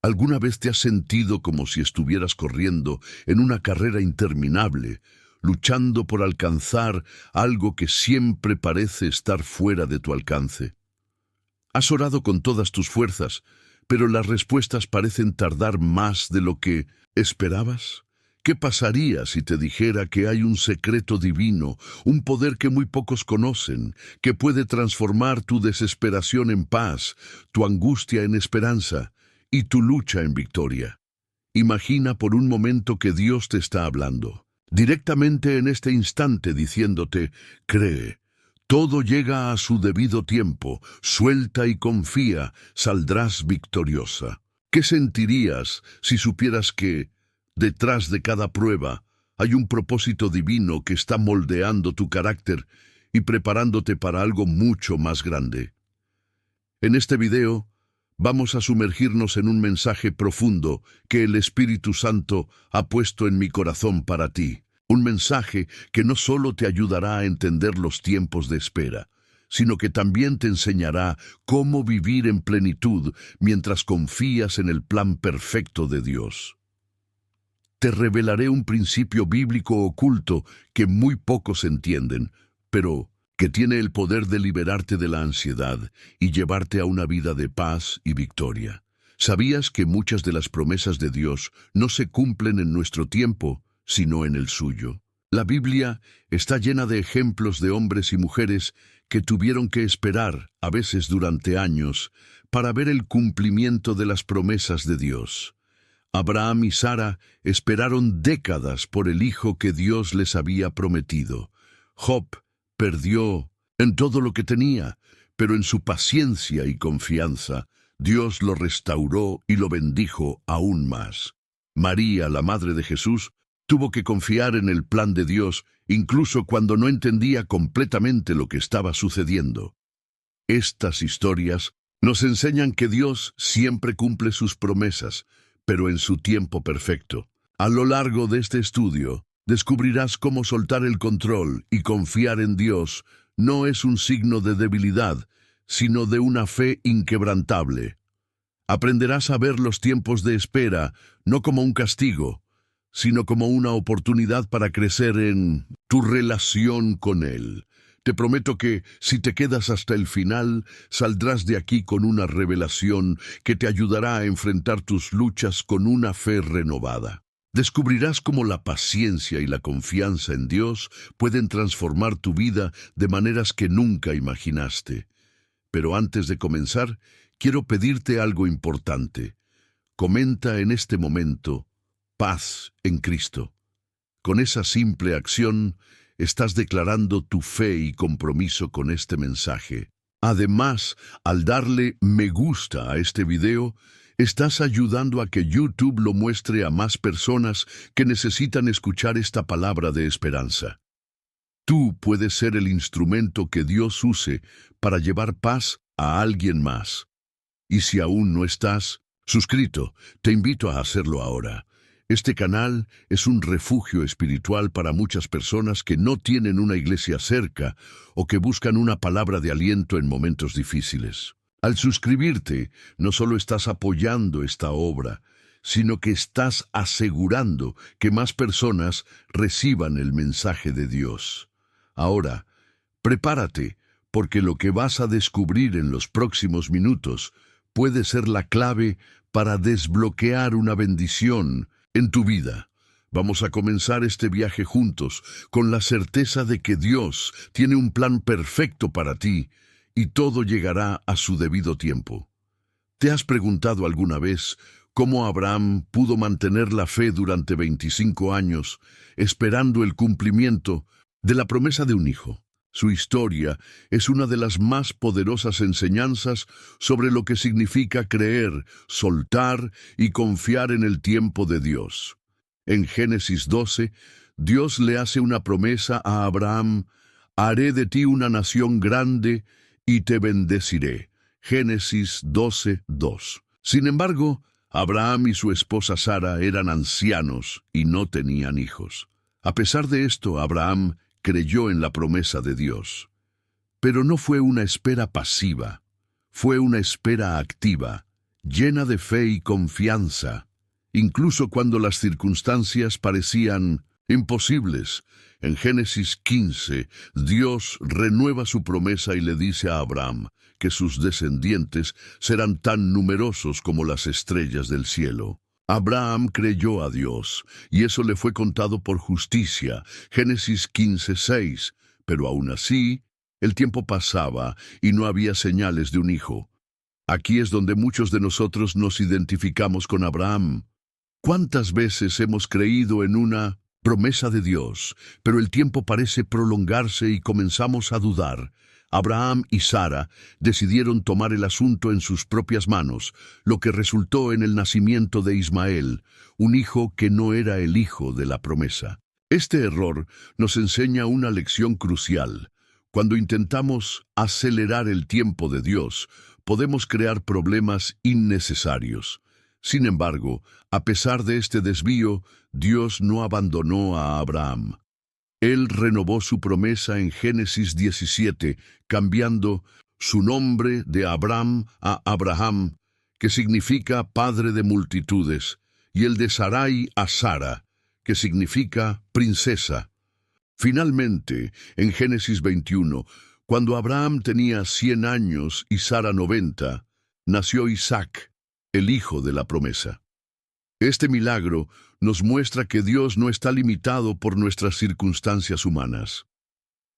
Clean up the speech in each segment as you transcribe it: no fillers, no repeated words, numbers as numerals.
¿Alguna vez te has sentido como si estuvieras corriendo en una carrera interminable, luchando por alcanzar algo que siempre parece estar fuera de tu alcance? Has orado con todas tus fuerzas, pero las respuestas parecen tardar más de lo que esperabas. ¿Qué pasaría si te dijera que hay un secreto divino, un poder que muy pocos conocen, que puede transformar tu desesperación en paz, tu angustia en esperanza y tu lucha en victoria? Imagina por un momento que Dios te está hablando, directamente en este instante diciéndote: cree, todo llega a su debido tiempo, suelta y confía, saldrás victoriosa. ¿Qué sentirías si supieras que, detrás de cada prueba, hay un propósito divino que está moldeando tu carácter y preparándote para algo mucho más grande? En este video, vamos a sumergirnos en un mensaje profundo que el Espíritu Santo ha puesto en mi corazón para ti. Un mensaje que no solo te ayudará a entender los tiempos de espera, sino que también te enseñará cómo vivir en plenitud mientras confías en el plan perfecto de Dios. Te revelaré un principio bíblico oculto que muy pocos entienden, pero que tiene el poder de liberarte de la ansiedad y llevarte a una vida de paz y victoria. ¿Sabías que muchas de las promesas de Dios no se cumplen en nuestro tiempo, sino en el suyo? La Biblia está llena de ejemplos de hombres y mujeres que tuvieron que esperar, a veces durante años, para ver el cumplimiento de las promesas de Dios. Abraham y Sara esperaron décadas por el hijo que Dios les había prometido. Job perdió en todo lo que tenía, pero en su paciencia y confianza, Dios lo restauró y lo bendijo aún más. María, la madre de Jesús, tuvo que confiar en el plan de Dios, incluso cuando no entendía completamente lo que estaba sucediendo. Estas historias nos enseñan que Dios siempre cumple sus promesas, pero en su tiempo perfecto. A lo largo de este estudio, descubrirás cómo soltar el control y confiar en Dios no es un signo de debilidad, sino de una fe inquebrantable. Aprenderás a ver los tiempos de espera no como un castigo, sino como una oportunidad para crecer en tu relación con Él. Te prometo que, si te quedas hasta el final, saldrás de aquí con una revelación que te ayudará a enfrentar tus luchas con una fe renovada. Descubrirás cómo la paciencia y la confianza en Dios pueden transformar tu vida de maneras que nunca imaginaste. Pero antes de comenzar, quiero pedirte algo importante. Comenta en este momento: paz en Cristo. Con esa simple acción, estás declarando tu fe y compromiso con este mensaje. Además, al darle me gusta a este video, estás ayudando a que YouTube lo muestre a más personas que necesitan escuchar esta palabra de esperanza. Tú puedes ser el instrumento que Dios use para llevar paz a alguien más. Y si aún no estás suscrito, te invito a hacerlo ahora. Este canal es un refugio espiritual para muchas personas que no tienen una iglesia cerca o que buscan una palabra de aliento en momentos difíciles. Al suscribirte, no solo estás apoyando esta obra, sino que estás asegurando que más personas reciban el mensaje de Dios. Ahora, prepárate, porque lo que vas a descubrir en los próximos minutos puede ser la clave para desbloquear una bendición en tu vida. Vamos a comenzar este viaje juntos con la certeza de que Dios tiene un plan perfecto para ti y todo llegará a su debido tiempo. ¿Te has preguntado alguna vez cómo Abraham pudo mantener la fe durante 25 años esperando el cumplimiento de la promesa de un hijo? Su historia es una de las más poderosas enseñanzas sobre lo que significa creer, soltar y confiar en el tiempo de Dios. En Génesis 12, Dios le hace una promesa a Abraham: haré de ti una nación grande y te bendeciré. Génesis 12:2. Sin embargo, Abraham y su esposa Sara eran ancianos y no tenían hijos. A pesar de esto, Abraham creyó en la promesa de Dios. Pero no fue una espera pasiva, fue una espera activa, llena de fe y confianza, incluso cuando las circunstancias parecían imposibles. En Génesis 15, Dios renueva su promesa y le dice a Abraham que sus descendientes serán tan numerosos como las estrellas del cielo. Abraham creyó a Dios, y eso le fue contado por justicia. Génesis 15:6. Pero aún así, el tiempo pasaba y no había señales de un hijo. Aquí es donde muchos de nosotros nos identificamos con Abraham. ¿Cuántas veces hemos creído en una promesa de Dios, pero el tiempo parece prolongarse y comenzamos a dudar? Abraham y Sara decidieron tomar el asunto en sus propias manos, lo que resultó en el nacimiento de Ismael, un hijo que no era el hijo de la promesa. Este error nos enseña una lección crucial. Cuando intentamos acelerar el tiempo de Dios, podemos crear problemas innecesarios. Sin embargo, a pesar de este desvío, Dios no abandonó a Abraham. Él renovó su promesa en Génesis 17, cambiando su nombre de Abram a Abraham, que significa padre de multitudes, y el de Sarai a Sara, que significa princesa. Finalmente, en Génesis 21, cuando Abraham tenía 100 años y Sara 90, nació Isaac, el hijo de la promesa. Este milagro nos muestra que Dios no está limitado por nuestras circunstancias humanas.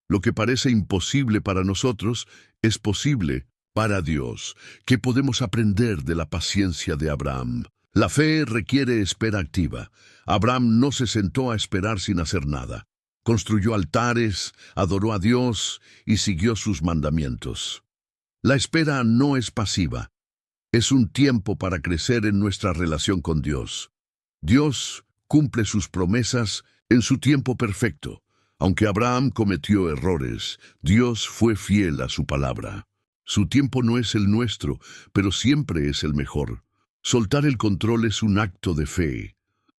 Lo que parece imposible para nosotros es posible para Dios. ¿Qué podemos aprender de la paciencia de Abraham? La fe requiere espera activa. Abraham no se sentó a esperar sin hacer nada. Construyó altares, adoró a Dios y siguió sus mandamientos. La espera no es pasiva. Es un tiempo para crecer en nuestra relación con Dios. Dios cumple sus promesas en su tiempo perfecto. Aunque Abraham cometió errores, Dios fue fiel a su palabra. Su tiempo no es el nuestro, pero siempre es el mejor. Soltar el control es un acto de fe.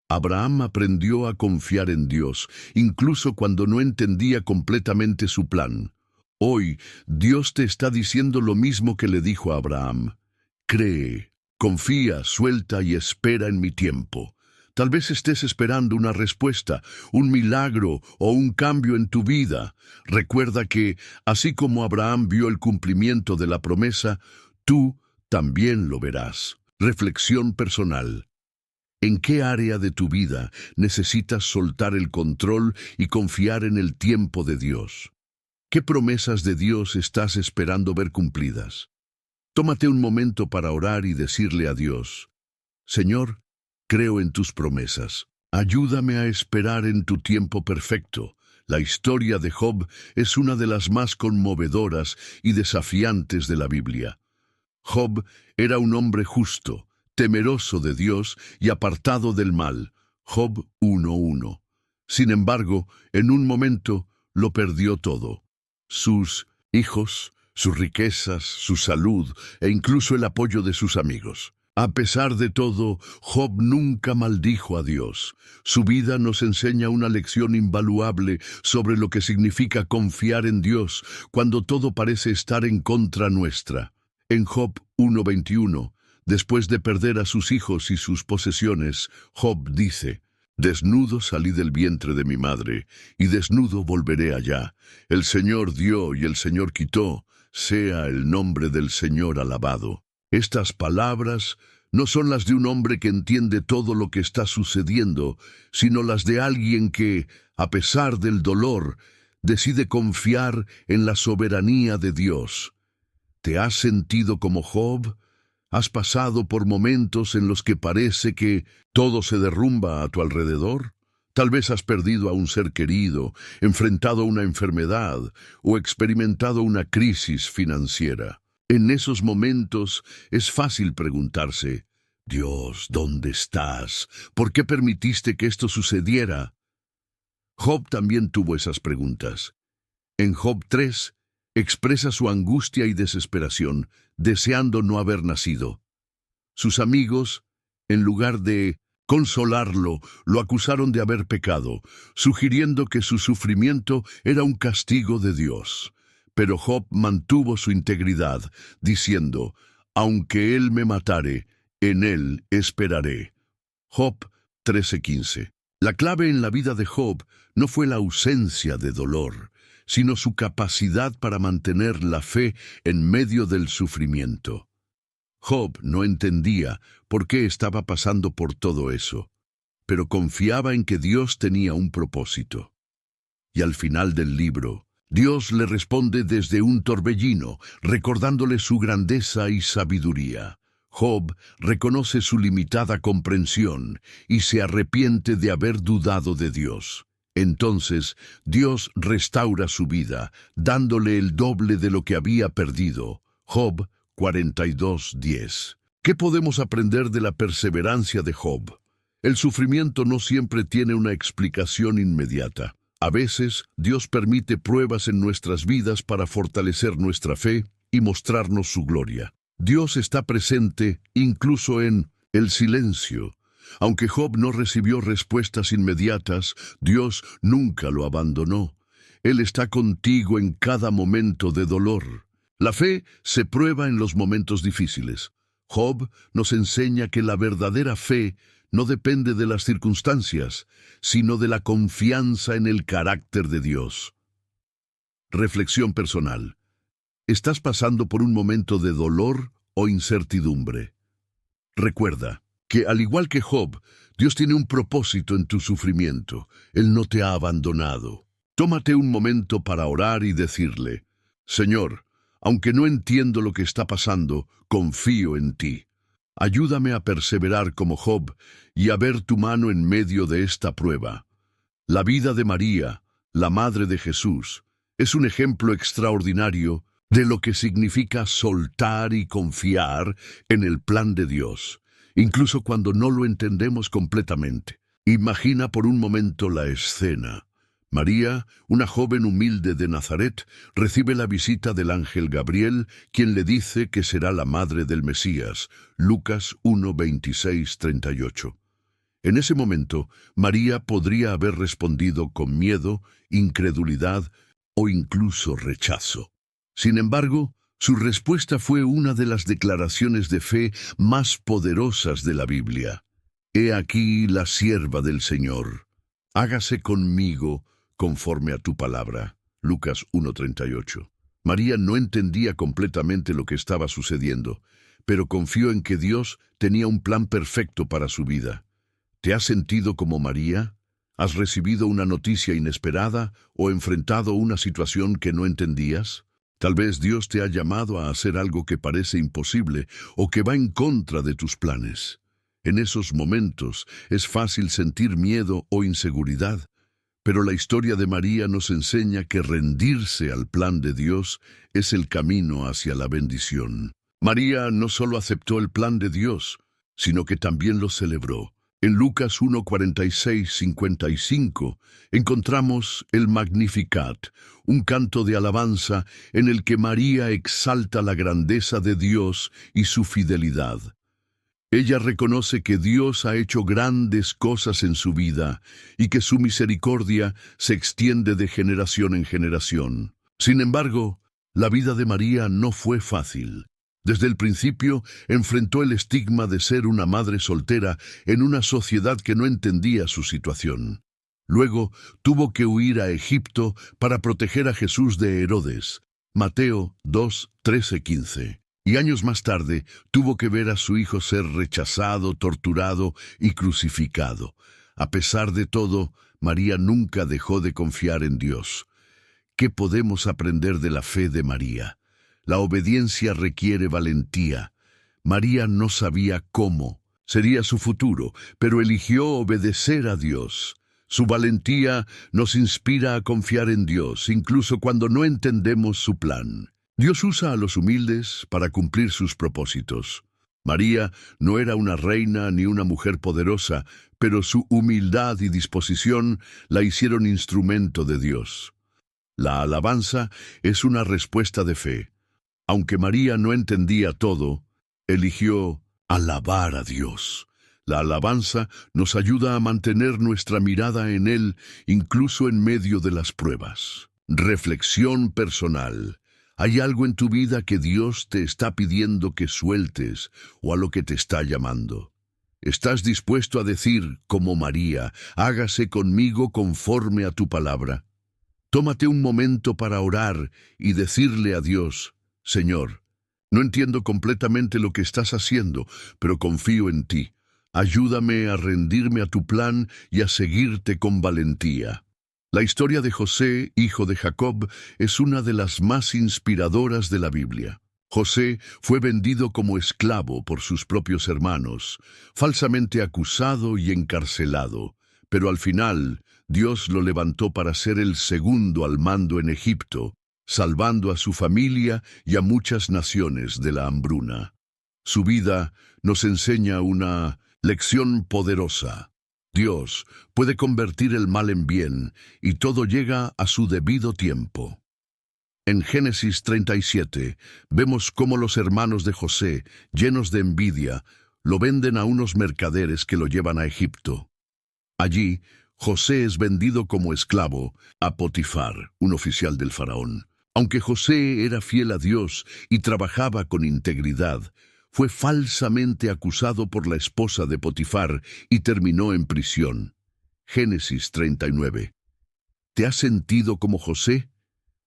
Abraham aprendió a confiar en Dios, incluso cuando no entendía completamente su plan. Hoy, Dios te está diciendo lo mismo que le dijo a Abraham. Cree, confía, suelta y espera en mi tiempo. Tal vez estés esperando una respuesta, un milagro o un cambio en tu vida. Recuerda que, así como Abraham vio el cumplimiento de la promesa, tú también lo verás. Reflexión personal. ¿En qué área de tu vida necesitas soltar el control y confiar en el tiempo de Dios? ¿Qué promesas de Dios estás esperando ver cumplidas? Tómate un momento para orar y decirle a Dios: Señor, creo en tus promesas. Ayúdame a esperar en tu tiempo perfecto. La historia de Job es una de las más conmovedoras y desafiantes de la Biblia. Job era un hombre justo, temeroso de Dios y apartado del mal. Job 1:1. Sin embargo, en un momento lo perdió todo. Sus hijos, sus riquezas, su salud e incluso el apoyo de sus amigos. A pesar de todo, Job nunca maldijo a Dios. Su vida nos enseña una lección invaluable sobre lo que significa confiar en Dios cuando todo parece estar en contra nuestra. En Job 1:21, después de perder a sus hijos y sus posesiones, Job dice: Desnudo salí del vientre de mi madre, y desnudo volveré allá. El Señor dio y el Señor quitó, sea el nombre del Señor alabado. Estas palabras no son las de un hombre que entiende todo lo que está sucediendo, sino las de alguien que, a pesar del dolor, decide confiar en la soberanía de Dios. ¿Te has sentido como Job? ¿Has pasado por momentos en los que parece que todo se derrumba a tu alrededor? Tal vez has perdido a un ser querido, enfrentado a una enfermedad o experimentado una crisis financiera. En esos momentos es fácil preguntarse: Dios, ¿dónde estás? ¿Por qué permitiste que esto sucediera? Job también tuvo esas preguntas. En Job 3, expresa su angustia y desesperación, deseando no haber nacido. Sus amigos, en lugar de consolarlo, lo acusaron de haber pecado, sugiriendo que su sufrimiento era un castigo de Dios. Pero Job mantuvo su integridad, diciendo: Aunque él me matare, en Él esperaré. Job 13:15. La clave en la vida de Job no fue la ausencia de dolor, sino su capacidad para mantener la fe en medio del sufrimiento. Job no entendía por qué estaba pasando por todo eso, pero confiaba en que Dios tenía un propósito. Y al final del libro, Dios le responde desde un torbellino, recordándole su grandeza y sabiduría. Job reconoce su limitada comprensión y se arrepiente de haber dudado de Dios. Entonces, Dios restaura su vida, dándole el doble de lo que había perdido. Job 42:10. ¿Qué podemos aprender de la perseverancia de Job? El sufrimiento no siempre tiene una explicación inmediata. A veces, Dios permite pruebas en nuestras vidas para fortalecer nuestra fe y mostrarnos su gloria. Dios está presente incluso en el silencio. Aunque Job no recibió respuestas inmediatas, Dios nunca lo abandonó. Él está contigo en cada momento de dolor. La fe se prueba en los momentos difíciles. Job nos enseña que la verdadera fe no depende de las circunstancias, sino de la confianza en el carácter de Dios. Reflexión personal. ¿Estás pasando por un momento de dolor o incertidumbre? Recuerda que, al igual que Job, Dios tiene un propósito en tu sufrimiento. Él no te ha abandonado. Tómate un momento para orar y decirle: Señor, aunque no entiendo lo que está pasando, confío en ti. Ayúdame a perseverar como Job y a ver tu mano en medio de esta prueba. La vida de María, la madre de Jesús, es un ejemplo extraordinario de lo que significa soltar y confiar en el plan de Dios, incluso cuando no lo entendemos completamente. Imagina por un momento la escena. María, una joven humilde de Nazaret, recibe la visita del ángel Gabriel, quien le dice que será la madre del Mesías. Lucas 1:26-38. En ese momento, María podría haber respondido con miedo, incredulidad o incluso rechazo. Sin embargo, su respuesta fue una de las declaraciones de fe más poderosas de la Biblia. He aquí la sierva del Señor. Hágase conmigo conforme a tu palabra. Lucas 1:38. María no entendía completamente lo que estaba sucediendo, pero confió en que Dios tenía un plan perfecto para su vida. ¿Te has sentido como María? ¿Has recibido una noticia inesperada o enfrentado una situación que no entendías? Tal vez Dios te ha llamado a hacer algo que parece imposible o que va en contra de tus planes. En esos momentos es fácil sentir miedo o inseguridad, pero la historia de María nos enseña que rendirse al plan de Dios es el camino hacia la bendición. María no solo aceptó el plan de Dios, sino que también lo celebró. En Lucas 1:46-55 encontramos el Magnificat, un canto de alabanza en el que María exalta la grandeza de Dios y su fidelidad. Ella reconoce que Dios ha hecho grandes cosas en su vida y que su misericordia se extiende de generación en generación. Sin embargo, la vida de María no fue fácil. Desde el principio enfrentó el estigma de ser una madre soltera en una sociedad que no entendía su situación. Luego tuvo que huir a Egipto para proteger a Jesús de Herodes. Mateo 2:13-15. Y años más tarde tuvo que ver a su hijo ser rechazado, torturado y crucificado. A pesar de todo, María nunca dejó de confiar en Dios. ¿Qué podemos aprender de la fe de María? La obediencia requiere valentía. María no sabía cómo sería su futuro, pero eligió obedecer a Dios. Su valentía nos inspira a confiar en Dios, incluso cuando no entendemos su plan. Dios usa a los humildes para cumplir sus propósitos. María no era una reina ni una mujer poderosa, pero su humildad y disposición la hicieron instrumento de Dios. La alabanza es una respuesta de fe. Aunque María no entendía todo, eligió alabar a Dios. La alabanza nos ayuda a mantener nuestra mirada en Él, incluso en medio de las pruebas. Reflexión personal. ¿Hay algo en tu vida que Dios te está pidiendo que sueltes o a lo que te está llamando? ¿Estás dispuesto a decir, como María, hágase conmigo conforme a tu palabra? Tómate un momento para orar y decirle a Dios, Señor, no entiendo completamente lo que estás haciendo, pero confío en ti. Ayúdame a rendirme a tu plan y a seguirte con valentía. La historia de José, hijo de Jacob, es una de las más inspiradoras de la Biblia. José fue vendido como esclavo por sus propios hermanos, falsamente acusado y encarcelado, pero al final Dios lo levantó para ser el segundo al mando en Egipto, salvando a su familia y a muchas naciones de la hambruna. Su vida nos enseña una lección poderosa. Dios puede convertir el mal en bien y todo llega a su debido tiempo. En Génesis 37 vemos cómo los hermanos de José, llenos de envidia, lo venden a unos mercaderes que lo llevan a Egipto. Allí, José es vendido como esclavo a Potifar, un oficial del faraón. Aunque José era fiel a Dios y trabajaba con integridad, fue falsamente acusado por la esposa de Potifar y terminó en prisión. Génesis 39. ¿Te has sentido como José?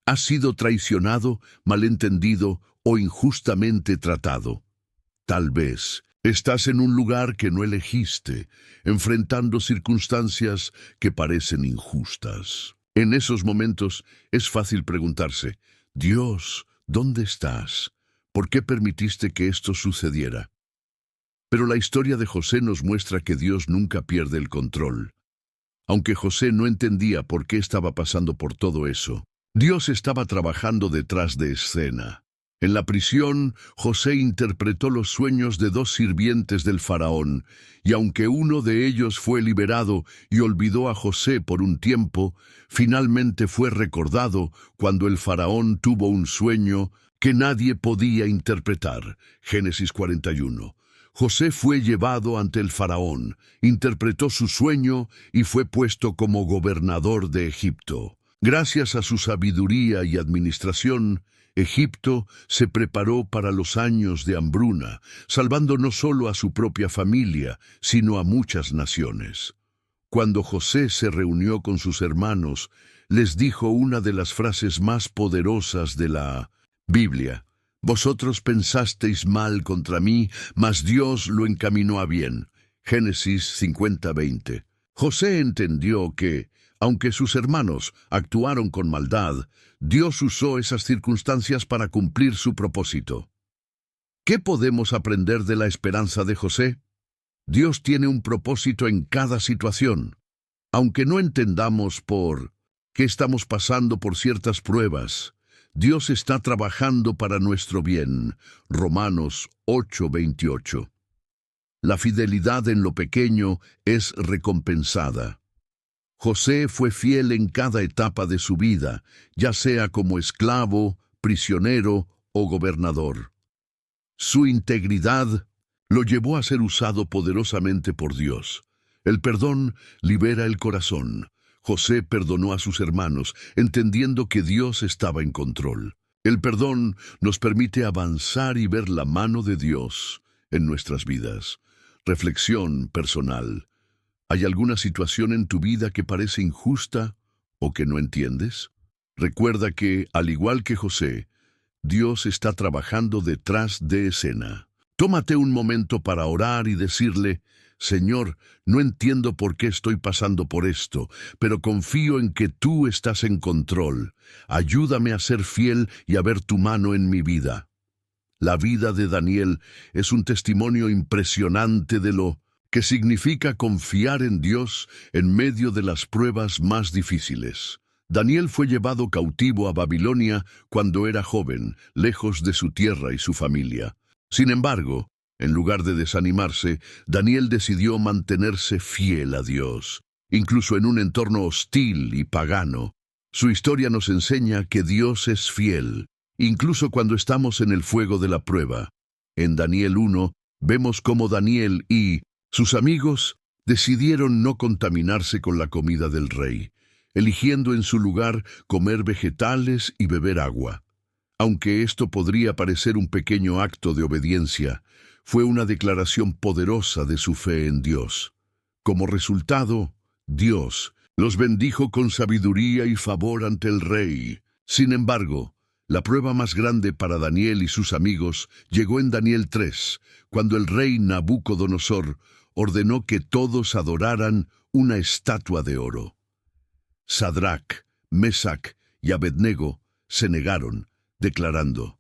¿Has sido traicionado, malentendido o injustamente tratado? Tal vez estás en un lugar que no elegiste, enfrentando circunstancias que parecen injustas. En esos momentos es fácil preguntarse, Dios, ¿dónde estás? ¿Por qué permitiste que esto sucediera? Pero la historia de José nos muestra que Dios nunca pierde el control. Aunque José no entendía por qué estaba pasando por todo eso, Dios estaba trabajando detrás de escena. En la prisión, José interpretó los sueños de dos sirvientes del faraón, y aunque uno de ellos fue liberado y olvidó a José por un tiempo, finalmente fue recordado cuando el faraón tuvo un sueño que nadie podía interpretar. Génesis 41. José fue llevado ante el faraón, interpretó su sueño y fue puesto como gobernador de Egipto. Gracias a su sabiduría y administración, Egipto se preparó para los años de hambruna, salvando no solo a su propia familia, sino a muchas naciones. Cuando José se reunió con sus hermanos, les dijo una de las frases más poderosas de la Biblia. Vosotros pensasteis mal contra mí, mas Dios lo encaminó a bien. Génesis 50:20. José entendió que, aunque sus hermanos actuaron con maldad, Dios usó esas circunstancias para cumplir su propósito. ¿Qué podemos aprender de la esperanza de José? Dios tiene un propósito en cada situación. Aunque no entendamos por qué estamos pasando por ciertas pruebas, Dios está trabajando para nuestro bien. Romanos 8:28. La fidelidad en lo pequeño es recompensada. José fue fiel en cada etapa de su vida, ya sea como esclavo, prisionero o gobernador. Su integridad lo llevó a ser usado poderosamente por Dios. El perdón libera el corazón. José perdonó a sus hermanos, entendiendo que Dios estaba en control. El perdón nos permite avanzar y ver la mano de Dios en nuestras vidas. Reflexión personal. ¿Hay alguna situación en tu vida que parece injusta o que no entiendes? Recuerda que, al igual que José, Dios está trabajando detrás de escena. Tómate un momento para orar y decirle, Señor, no entiendo por qué estoy pasando por esto, pero confío en que tú estás en control. Ayúdame a ser fiel y a ver tu mano en mi vida. La vida de Daniel es un testimonio impresionante de lo que significa confiar en Dios en medio de las pruebas más difíciles. Daniel fue llevado cautivo a Babilonia cuando era joven, lejos de su tierra y su familia. Sin embargo, en lugar de desanimarse, Daniel decidió mantenerse fiel a Dios, incluso en un entorno hostil y pagano. Su historia nos enseña que Dios es fiel, incluso cuando estamos en el fuego de la prueba. En Daniel 1, vemos cómo Daniel y sus amigos decidieron no contaminarse con la comida del rey, eligiendo en su lugar comer vegetales y beber agua. Aunque esto podría parecer un pequeño acto de obediencia, fue una declaración poderosa de su fe en Dios. Como resultado, Dios los bendijo con sabiduría y favor ante el rey. Sin embargo, la prueba más grande para Daniel y sus amigos llegó en Daniel 3, cuando el rey Nabucodonosor ordenó que todos adoraran una estatua de oro. Sadrac, Mesac y Abednego se negaron, declarando: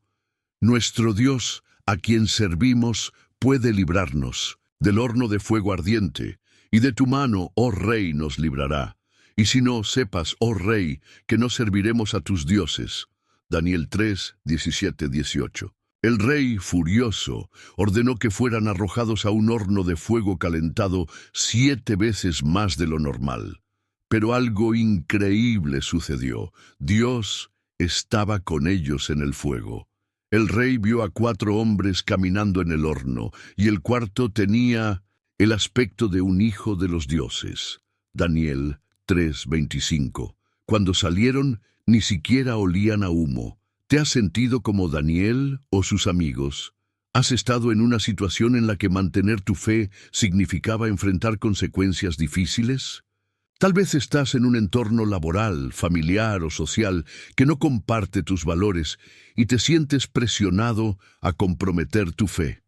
«Nuestro Dios, a quien servimos, puede librarnos del horno de fuego ardiente, y de tu mano, oh rey, nos librará. Y si no, sepas, oh rey, que no serviremos a tus dioses». Daniel 3, 17, 18. El rey, furioso, ordenó que fueran arrojados a un horno de fuego calentado 7 veces más de lo normal. Pero algo increíble sucedió. Dios estaba con ellos en el fuego. El rey vio a 4 hombres caminando en el horno, y el cuarto tenía el aspecto de un hijo de los dioses. Daniel 3:25. Cuando salieron, ni siquiera olían a humo. ¿Te has sentido como Daniel o sus amigos? ¿Has estado en una situación en la que mantener tu fe significaba enfrentar consecuencias difíciles? Tal vez estás en un entorno laboral, familiar o social que no comparte tus valores y te sientes presionado a comprometer tu fe.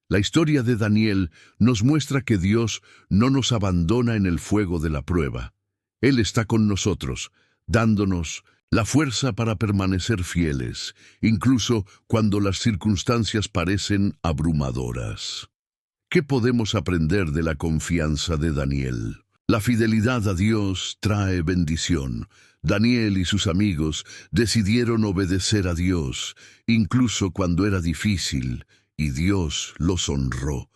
La historia de Daniel nos muestra que Dios no nos abandona en el fuego de la prueba. Él está con nosotros, dándonos la fuerza para permanecer fieles, incluso cuando las circunstancias parecen abrumadoras. ¿Qué podemos aprender de la confianza de Daniel? La fidelidad a Dios trae bendición. Daniel y sus amigos decidieron obedecer a Dios, incluso cuando era difícil, y Dios los honró.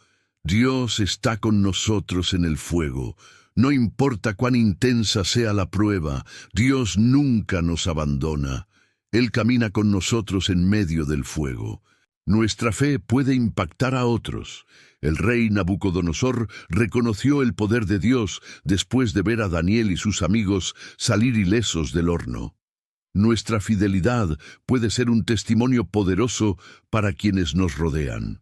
Dios está con nosotros en el fuego. No importa cuán intensa sea la prueba, Dios nunca nos abandona. Él camina con nosotros en medio del fuego. Nuestra fe puede impactar a otros. El rey Nabucodonosor reconoció el poder de Dios después de ver a Daniel y sus amigos salir ilesos del horno. Nuestra fidelidad puede ser un testimonio poderoso para quienes nos rodean.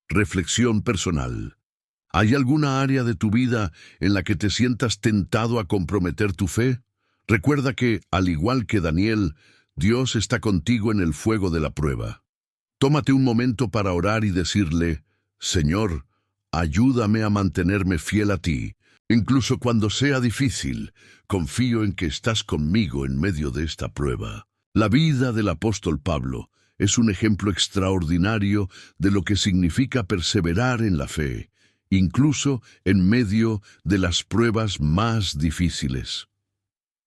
Reflexión personal. ¿Hay alguna área de tu vida en la que te sientas tentado a comprometer tu fe? Recuerda que, al igual que Daniel, Dios está contigo en el fuego de la prueba. Tómate un momento para orar y decirle: «Señor, ayúdame a mantenerme fiel a ti. Incluso cuando sea difícil, confío en que estás conmigo en medio de esta prueba». La vida del apóstol Pablo es un ejemplo extraordinario de lo que significa perseverar en la fe, incluso en medio de las pruebas más difíciles.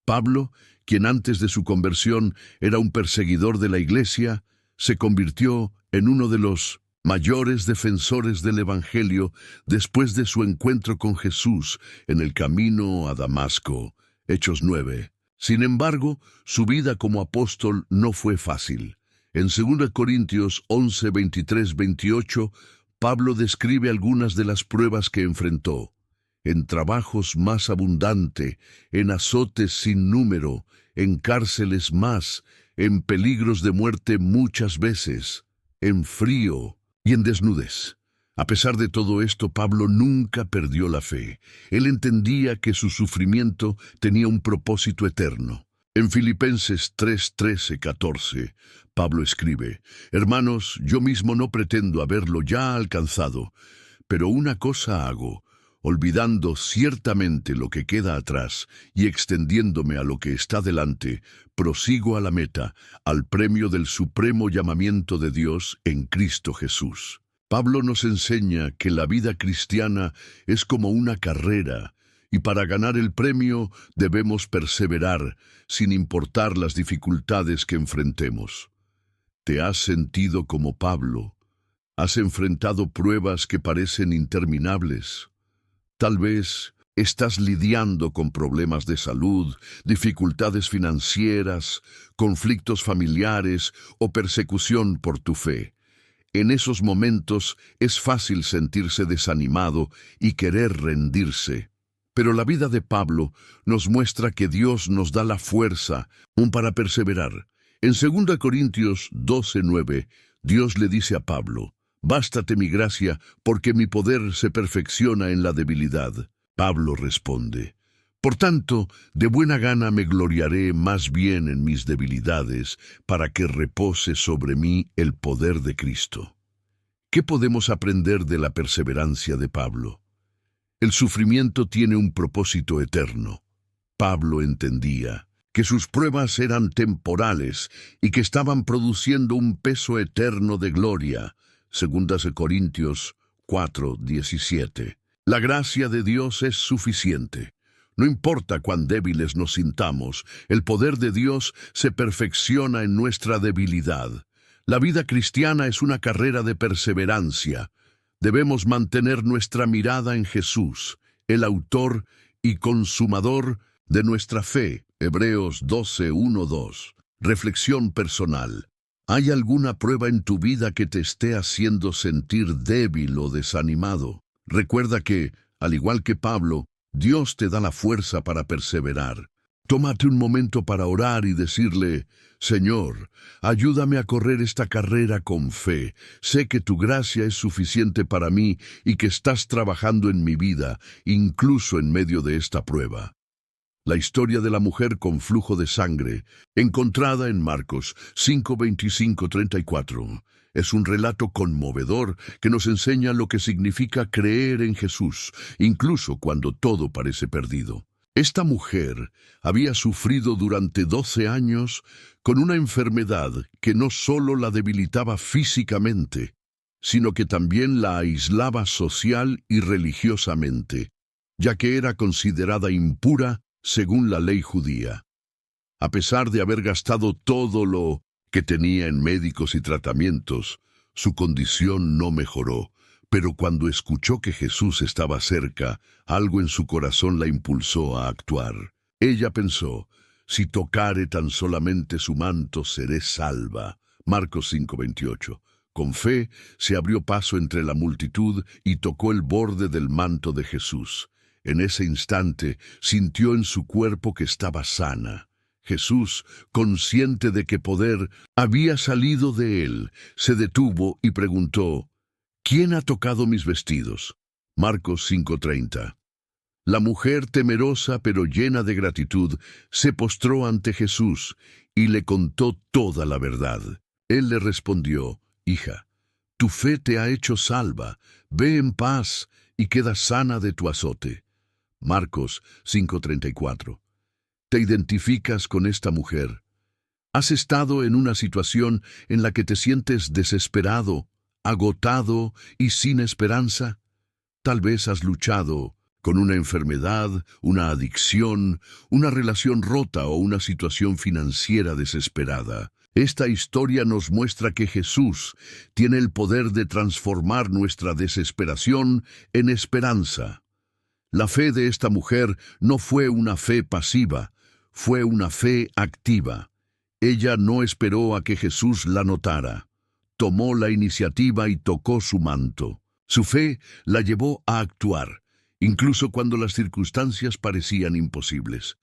Pablo, quien antes de su conversión era un perseguidor de la iglesia, se convirtió en uno de los mayores defensores del Evangelio después de su encuentro con Jesús en el camino a Damasco. Hechos 9. Sin embargo, su vida como apóstol no fue fácil. En 2 Corintios 11, 23, 28, Pablo describe algunas de las pruebas que enfrentó: en trabajos más abundante, en azotes sin número, en cárceles más, en peligros de muerte muchas veces, en frío y en desnudez. A pesar de todo esto, Pablo nunca perdió la fe. Él entendía que su sufrimiento tenía un propósito eterno. En Filipenses 3, 13, 14, Pablo escribe: «Hermanos, yo mismo no pretendo haberlo ya alcanzado, pero una cosa hago, olvidando ciertamente lo que queda atrás y extendiéndome a lo que está delante, prosigo a la meta, al premio del supremo llamamiento de Dios en Cristo Jesús». Pablo nos enseña que la vida cristiana es como una carrera, y para ganar el premio debemos perseverar, sin importar las dificultades que enfrentemos. ¿Te has sentido como Pablo? ¿Has enfrentado pruebas que parecen interminables? Tal vez estás lidiando con problemas de salud, dificultades financieras, conflictos familiares o persecución por tu fe. En esos momentos es fácil sentirse desanimado y querer rendirse. Pero la vida de Pablo nos muestra que Dios nos da la fuerza para perseverar. En 2 Corintios 12:9, Dios le dice a Pablo: «Bástate mi gracia, porque mi poder se perfecciona en la debilidad». Pablo responde: «Por tanto, de buena gana me gloriaré más bien en mis debilidades, para que repose sobre mí el poder de Cristo». ¿Qué podemos aprender de la perseverancia de Pablo? El sufrimiento tiene un propósito eterno. Pablo entendía que sus pruebas eran temporales y que estaban produciendo un peso eterno de gloria. 2 Corintios 4:17. La gracia de Dios es suficiente. No importa cuán débiles nos sintamos, el poder de Dios se perfecciona en nuestra debilidad. La vida cristiana es una carrera de perseverancia. Debemos mantener nuestra mirada en Jesús, el autor y consumador de nuestra fe. Hebreos 12:1-2. Reflexión personal. ¿Hay alguna prueba en tu vida que te esté haciendo sentir débil o desanimado? Recuerda que, al igual que Pablo, Dios te da la fuerza para perseverar. Tómate un momento para orar y decirle: «Señor, ayúdame a correr esta carrera con fe. Sé que tu gracia es suficiente para mí y que estás trabajando en mi vida, incluso en medio de esta prueba». La historia de la mujer con flujo de sangre, encontrada en Marcos 5:25-34, es un relato conmovedor que nos enseña lo que significa creer en Jesús, incluso cuando todo parece perdido. Esta mujer había sufrido durante 12 años con una enfermedad que no solo la debilitaba físicamente, sino que también la aislaba social y religiosamente, ya que era considerada impura según la ley judía. A pesar de haber gastado todo lo que tenía en médicos y tratamientos, su condición no mejoró. Pero cuando escuchó que Jesús estaba cerca, algo en su corazón la impulsó a actuar. Ella pensó: «Si tocare tan solamente su manto, seré salva». Marcos 5:28. Con fe, se abrió paso entre la multitud y tocó el borde del manto de Jesús. En ese instante, sintió en su cuerpo que estaba sana. Jesús, consciente de que poder había salido de él, se detuvo y preguntó: «¿Quién ha tocado mis vestidos?». Marcos 5:30. La mujer, temerosa pero llena de gratitud, se postró ante Jesús y le contó toda la verdad. Él le respondió: «Hija, tu fe te ha hecho salva. Ve en paz y queda sana de tu azote». Marcos 5:34. ¿Te identificas con esta mujer? ¿Has estado en una situación en la que te sientes desesperado, agotado y sin esperanza? Tal vez has luchado con una enfermedad, una adicción, una relación rota o una situación financiera desesperada. Esta historia nos muestra que Jesús tiene el poder de transformar nuestra desesperación en esperanza. La fe de esta mujer no fue una fe pasiva, fue una fe activa. Ella no esperó a que Jesús la notara. Tomó la iniciativa y tocó su manto. Su fe la llevó a actuar, incluso cuando las circunstancias parecían imposibles.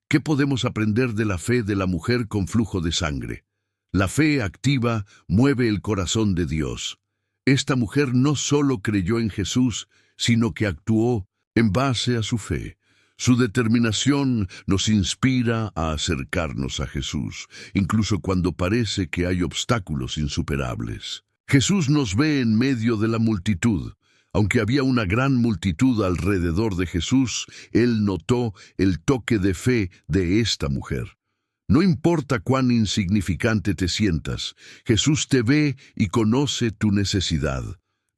¿Qué podemos aprender de la fe de la mujer con flujo de sangre? La fe activa mueve el corazón de Dios. Esta mujer no solo creyó en Jesús, sino que actuó en base a su fe. Su determinación nos inspira a acercarnos a Jesús, incluso cuando parece que hay obstáculos insuperables. Jesús nos ve en medio de la multitud. Aunque había una gran multitud alrededor de Jesús, Él notó el toque de fe de esta mujer. No importa cuán insignificante te sientas, Jesús te ve y conoce tu necesidad.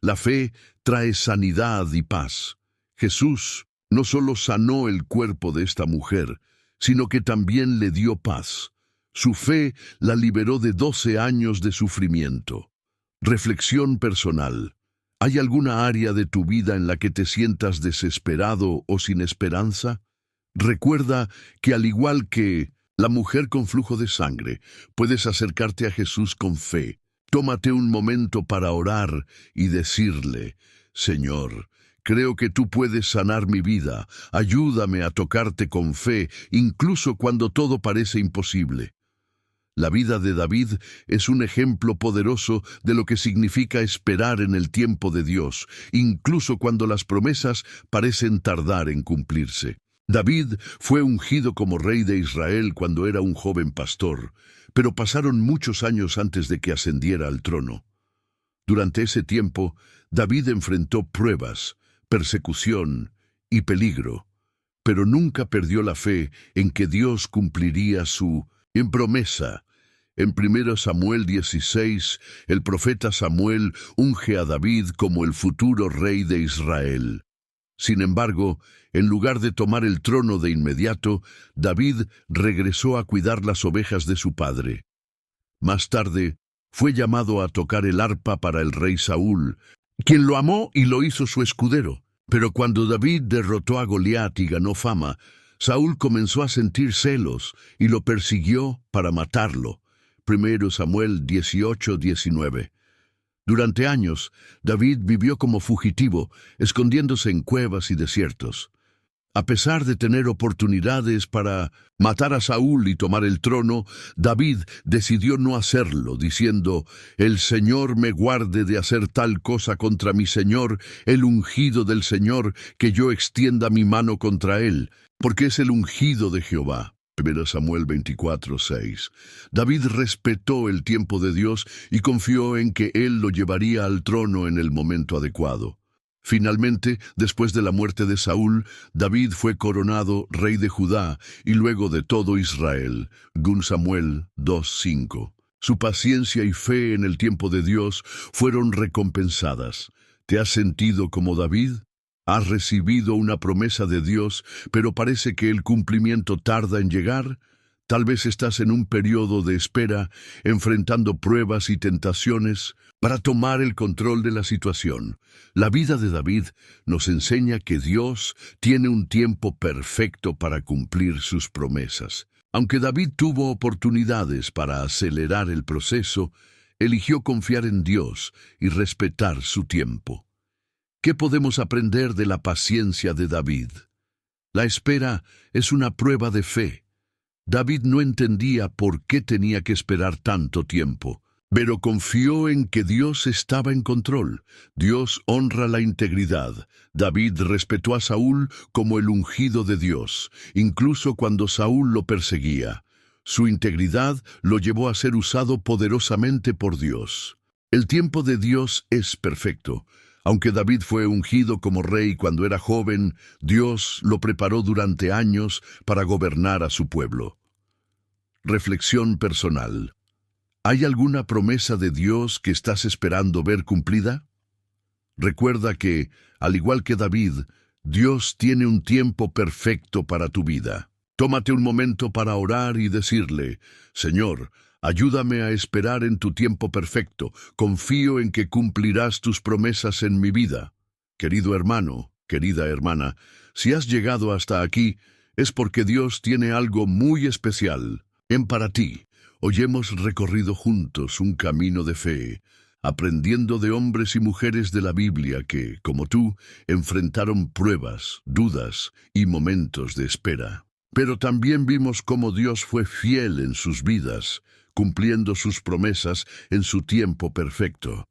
La fe trae sanidad y paz. Jesús no solo sanó el cuerpo de esta mujer, sino que también le dio paz. Su fe la liberó de 12 años de sufrimiento. Reflexión personal. ¿Hay alguna área de tu vida en la que te sientas desesperado o sin esperanza? Recuerda que al igual que la mujer con flujo de sangre, puedes acercarte a Jesús con fe. Tómate un momento para orar y decirle: «Señor, creo que tú puedes sanar mi vida. Ayúdame a tocarte con fe, incluso cuando todo parece imposible». La vida de David es un ejemplo poderoso de lo que significa esperar en el tiempo de Dios, incluso cuando las promesas parecen tardar en cumplirse. David fue ungido como rey de Israel cuando era un joven pastor, pero pasaron muchos años antes de que ascendiera al trono. Durante ese tiempo, David enfrentó pruebas, persecución y peligro, pero nunca perdió la fe en que Dios cumpliría su promesa. En 1 Samuel 16, el profeta Samuel unge a David como el futuro rey de Israel. Sin embargo, en lugar de tomar el trono de inmediato, David regresó a cuidar las ovejas de su padre. Más tarde, fue llamado a tocar el arpa para el rey Saúl, quien lo amó y lo hizo su escudero. Pero cuando David derrotó a Goliat y ganó fama, Saúl comenzó a sentir celos y lo persiguió para matarlo. 1 Samuel 18-19. Durante años, David vivió como fugitivo, escondiéndose en cuevas y desiertos. A pesar de tener oportunidades para matar a Saúl y tomar el trono, David decidió no hacerlo, diciendo: «El Señor me guarde de hacer tal cosa contra mi Señor, el ungido del Señor, que yo extienda mi mano contra él, porque es el ungido de Jehová». 1 Samuel 24:6. David respetó el tiempo de Dios y confió en que él lo llevaría al trono en el momento adecuado. Finalmente, después de la muerte de Saúl, David fue coronado rey de Judá y luego de todo Israel. 2 Samuel 2:5. Su paciencia y fe en el tiempo de Dios fueron recompensadas. ¿Te has sentido como David? ¿Has recibido una promesa de Dios, pero parece que el cumplimiento tarda en llegar? Tal vez estás en un periodo de espera, enfrentando pruebas y tentaciones para tomar el control de la situación. La vida de David nos enseña que Dios tiene un tiempo perfecto para cumplir sus promesas. Aunque David tuvo oportunidades para acelerar el proceso, eligió confiar en Dios y respetar su tiempo. ¿Qué podemos aprender de la paciencia de David? La espera es una prueba de fe. David no entendía por qué tenía que esperar tanto tiempo, pero confió en que Dios estaba en control. Dios honra la integridad. David respetó a Saúl como el ungido de Dios, incluso cuando Saúl lo perseguía. Su integridad lo llevó a ser usado poderosamente por Dios. El tiempo de Dios es perfecto. Aunque David fue ungido como rey cuando era joven, Dios lo preparó durante años para gobernar a su pueblo. Reflexión personal. ¿Hay alguna promesa de Dios que estás esperando ver cumplida? Recuerda que, al igual que David, Dios tiene un tiempo perfecto para tu vida. Tómate un momento para orar y decirle: «Señor, ayúdame a esperar en tu tiempo perfecto. Confío en que cumplirás tus promesas en mi vida». Querido hermano, querida hermana, si has llegado hasta aquí, es porque Dios tiene algo muy especial para ti. Hoy hemos recorrido juntos un camino de fe, aprendiendo de hombres y mujeres de la Biblia que, como tú, enfrentaron pruebas, dudas y momentos de espera. Pero también vimos cómo Dios fue fiel en sus vidas, cumpliendo sus promesas en su tiempo perfecto.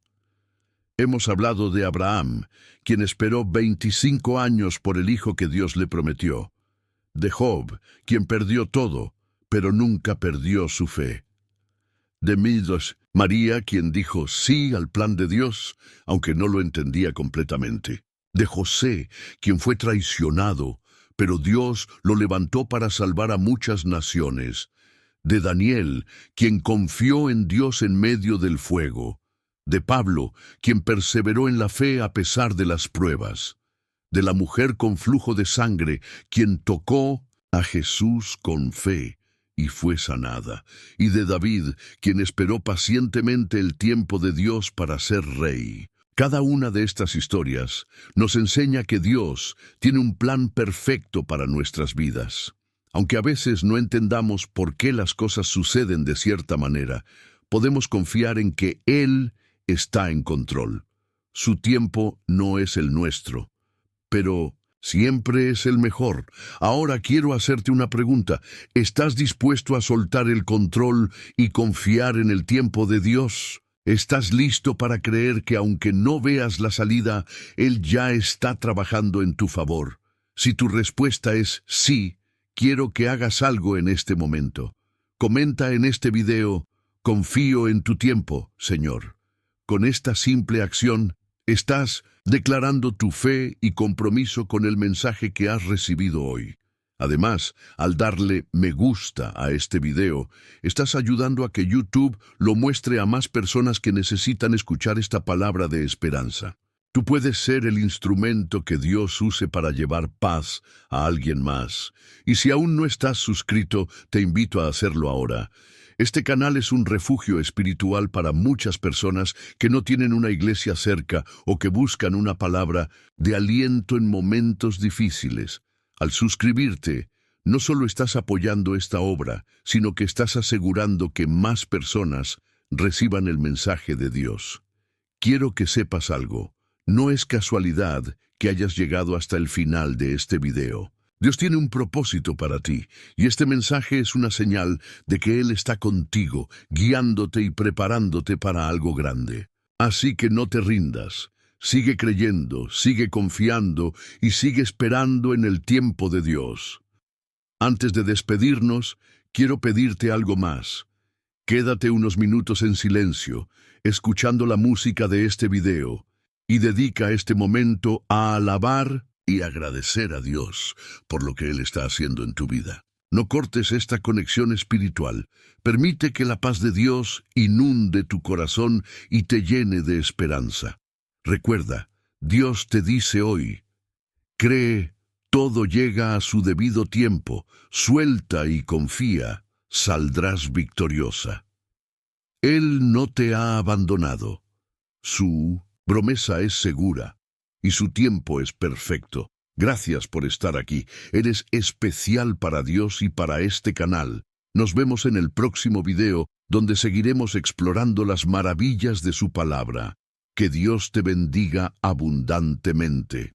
Hemos hablado de Abraham, quien esperó 25 años por el hijo que Dios le prometió. De Job, quien perdió todo, pero nunca perdió su fe. De María, quien dijo sí al plan de Dios, aunque no lo entendía completamente. De José, quien fue traicionado, pero Dios lo levantó para salvar a muchas naciones. De Daniel, quien confió en Dios en medio del fuego. De Pablo, quien perseveró en la fe a pesar de las pruebas. De la mujer con flujo de sangre, quien tocó a Jesús con fe y fue sanada. Y de David, quien esperó pacientemente el tiempo de Dios para ser rey. Cada una de estas historias nos enseña que Dios tiene un plan perfecto para nuestras vidas. Aunque a veces no entendamos por qué las cosas suceden de cierta manera, podemos confiar en que Él está en control. Su tiempo no es el nuestro, pero Siempre es el mejor. Ahora quiero hacerte una pregunta. ¿Estás dispuesto a soltar el control y confiar en el tiempo de Dios? ¿Estás listo para creer que aunque no veas la salida, Él ya está trabajando en tu favor? Si tu respuesta es sí, quiero que hagas algo en este momento. Comenta en este video: confío en tu tiempo, Señor. Con esta simple acción, estás declarando tu fe y compromiso con el mensaje que has recibido hoy. Además, al darle me gusta a este video, estás ayudando a que YouTube lo muestre a más personas que necesitan escuchar esta palabra de esperanza. Tú puedes ser el instrumento que Dios use para llevar paz a alguien más. Y si aún no estás suscrito, te invito a hacerlo ahora. Este canal es un refugio espiritual para muchas personas que no tienen una iglesia cerca o que buscan una palabra de aliento en momentos difíciles. Al suscribirte, no solo estás apoyando esta obra, sino que estás asegurando que más personas reciban el mensaje de Dios. Quiero que sepas algo. No es casualidad que hayas llegado hasta el final de este video. Dios tiene un propósito para ti, y este mensaje es una señal de que Él está contigo, guiándote y preparándote para algo grande. Así que no te rindas. Sigue creyendo, sigue confiando y sigue esperando en el tiempo de Dios. Antes de despedirnos, quiero pedirte algo más. Quédate unos minutos en silencio, escuchando la música de este video, y dedica este momento a alabar y agradecer a Dios por lo que Él está haciendo en tu vida. No cortes esta conexión espiritual. Permite que la paz de Dios inunde tu corazón y te llene de esperanza. Recuerda, Dios te dice hoy: cree, todo llega a su debido tiempo, suelta y confía, saldrás victoriosa. Él no te ha abandonado. Su promesa es segura y su tiempo es perfecto. Gracias por estar aquí. Eres especial para Dios y para este canal. Nos vemos en el próximo video, donde seguiremos explorando las maravillas de su palabra. Que Dios te bendiga abundantemente.